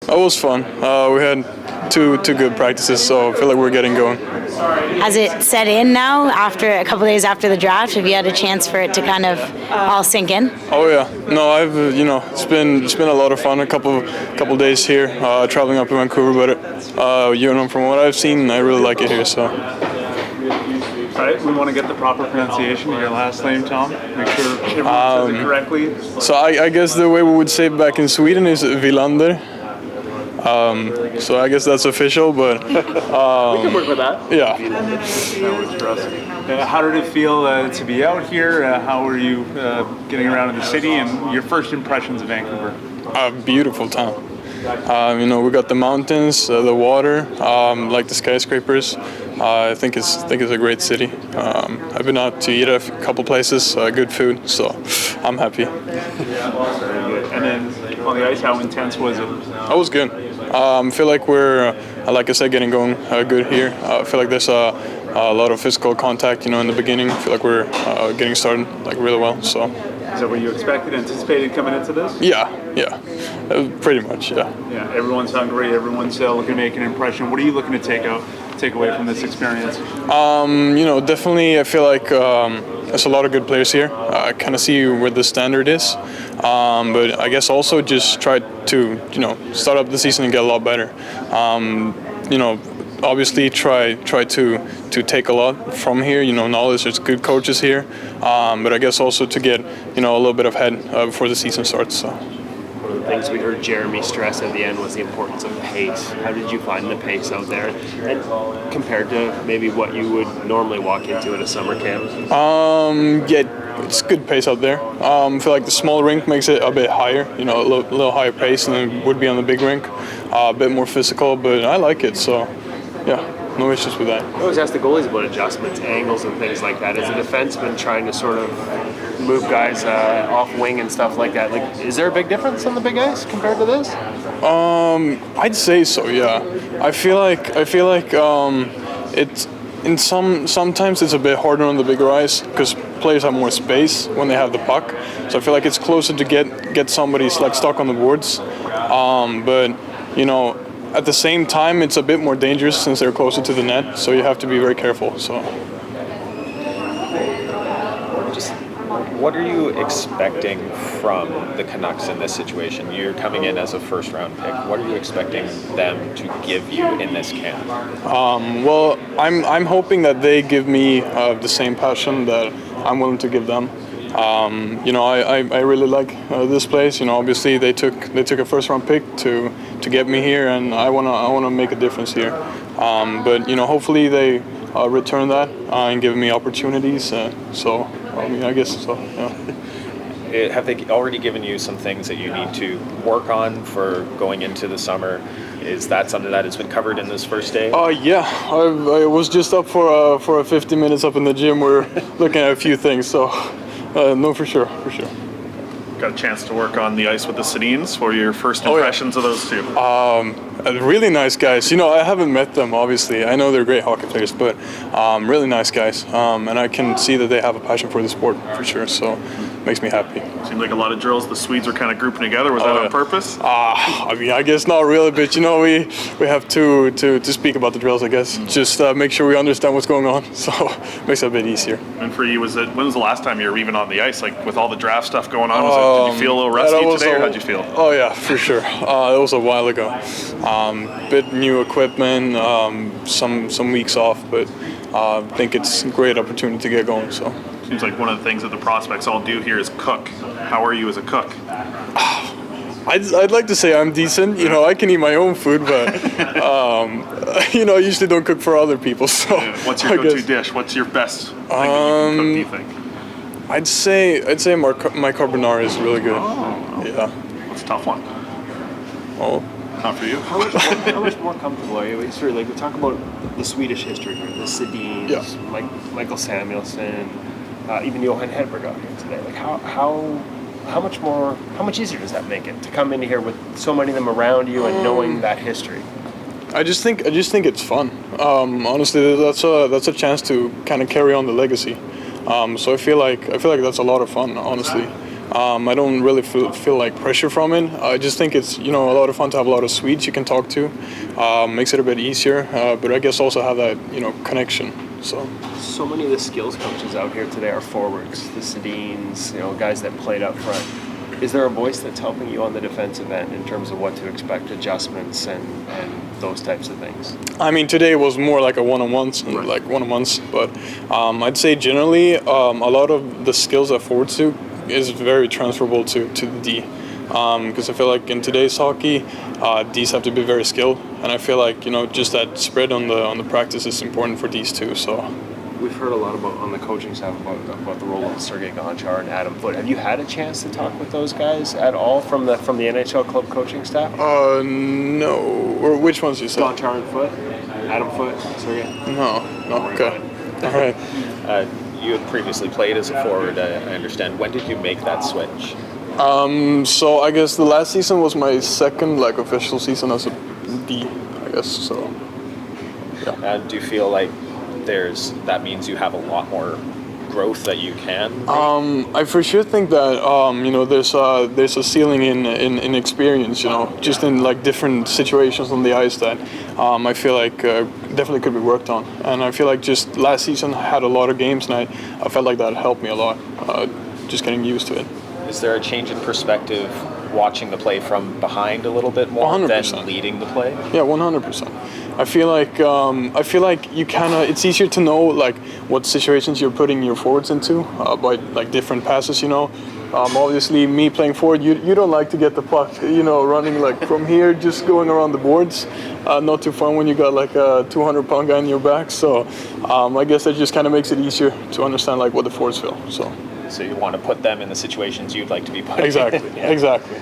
It was fun. We had two good practices, so I feel like we're getting going. Has it set in now after a couple days after the draft? Have you had a chance for it to kind of all sink in? Oh yeah, no, I've it's been a lot of fun. A couple days here, traveling up to Vancouver, but from what I've seen, I really like it here. So. All right, we want to get the proper pronunciation of your last name, Tom. Make sure everyone says it correctly. So I guess the way we would say it back in Sweden is Willander. So I guess that's official, but we can work with that. Yeah. That works for us. How did it feel to be out here? How were you getting around in the city, and your first impressions of Vancouver? Beautiful town. We got the mountains, the water, like the skyscrapers. I think it's a great city. I've been out to eat at a couple places, good food, so I'm happy. And then on the ice, how intense was it? That was good. I feel like we're, like I said, getting going good here. I feel like there's a lot of physical contact, in the beginning. I feel like we're getting started really well. So. Is that what you anticipated coming into this? Yeah, pretty much, yeah. Yeah, everyone's hungry. Everyone's looking to make an impression. What are you looking to take away from this experience? Definitely. I feel like there's a lot of good players here. I kind of see where the standard is, but I guess also just try to start up the season and get a lot better. Obviously try to take a lot from here. Knowledge. There's good coaches here, but I guess also to get a little bit of head before the season starts. So. One of the things we heard Jeremy stress at the end was the importance of pace. How did you find the pace out there, and compared to maybe what you would normally walk into at a summer camp? It's good pace out there. I feel like the small rink makes it a bit higher, a little higher pace than it would be on the big rink. A bit more physical, but I like it. So, yeah, no issues with that. I always ask the goalies about adjustments, angles, and things like that. As a defenseman trying to sort of move guys off wing and stuff like that, is there a big difference on the big ice compared to this? I'd say so. Yeah, I feel like it's sometimes it's a bit harder on the bigger ice because players have more space when they have the puck. So I feel like it's closer to get somebody stuck on the boards. But at the same time, it's a bit more dangerous since they're closer to the net. So you have to be very careful. So. What are you expecting from the Canucks in this situation? You're coming in as a first-round pick. What are you expecting them to give you in this camp? Well, I'm hoping that they give me the same passion that I'm willing to give them. I really like this place. Obviously they took a first-round pick to get me here, and I wanna make a difference here. But hopefully they return that and give me opportunities. I guess so. Yeah. Have they already given you some things that you need to work on for going into the summer? Is that something that has been covered in this first day? Yeah. I was just up for a 50 minutes up in the gym. We're looking at a few things. So, no, for sure. Got a chance to work on the ice with the Sedins. What were your first impressions of those two? Really nice guys. I haven't met them, obviously. I know they're great hockey players, but really nice guys. And I can see that they have a passion for the sport, for sure. So, makes me happy. Seemed like a lot of drills the Swedes were kind of grouping together. Was that on purpose? I guess not really, but we have to speak about the drills, I guess. Just make sure we understand what's going on, so makes it a bit easier. And for you, when was the last time you were even on the ice? With all the draft stuff going on, did you feel a little rusty today, or how'd you feel? Oh yeah, for sure. It was a while ago. Bit new equipment, some weeks off, but I think it's a great opportunity to get going. So. Seems like one of the things that the prospects all do here is cook. How are you as a cook? I'd like to say I'm decent. I can eat my own food, but I usually don't cook for other people. So what's your go-to dish? What's your best thing that you can cook, do you think? I'd say my carbonara is really good. Oh. Yeah. What's a tough one? Oh. Not for you. How much more comfortable are you? We talk about the Swedish history here, the Sedins, Michael Samuelsson, even Johan Hedberg out here today. How much easier does that make it to come in here with so many of them around you and knowing that history? I just think it's fun. Honestly, that's a chance to kind of carry on the legacy. So I feel like that's a lot of fun, honestly. I don't really feel like pressure from it. I just think it's, you know, a lot of fun to have a lot of Swedes you can talk to. Makes it a bit easier, but I guess also have that, you know, connection. So many of the skills coaches out here today are forwards, the Sedins, you know, guys that played up front. Is there a voice that's helping you on the defensive end in terms of what to expect, adjustments and those types of things? I mean, today was more like a one-on-ones, but I'd say generally a lot of the skills that forwards do is very transferable to the D. Because I feel like in today's hockey, Ds have to be very skilled, and I feel like, you know, just that spread on the practice is important for Ds too. So we've heard a lot about on the coaching staff about the role of Sergei Gonchar and Adam Foote. Have you had a chance to talk with those guys at all from the NHL club coaching staff? No. Or which ones you said? Gonchar and Foote, Adam Foote, Sergei. No. Okay. All right. You had previously played as a forward, I understand. When did you make that switch? So I guess the last season was my second like official season as a D, I guess. So yeah. Do you feel like that means you have a lot more growth that you can make? I for sure think that you know, there's a ceiling in experience, you know, just in like different situations on the ice that I feel like definitely could be worked on. And I feel like just last season I had a lot of games, and I felt like that helped me a lot, just getting used to it. Is there a change in perspective watching the play from behind a little bit more 100%. than leading the play? Yeah, 100%. I feel like you it's easier to know like what situations you're putting your forwards into by like different passes, you know. Obviously, me playing forward, you don't like to get the puck, you know, running like from here, just going around the boards. Not too fun when you got like a 200-pound guy on your back. So I guess that just kind of makes it easier to understand like what the forwards feel. So you want to put them in the situations you'd like to be put in. Exactly.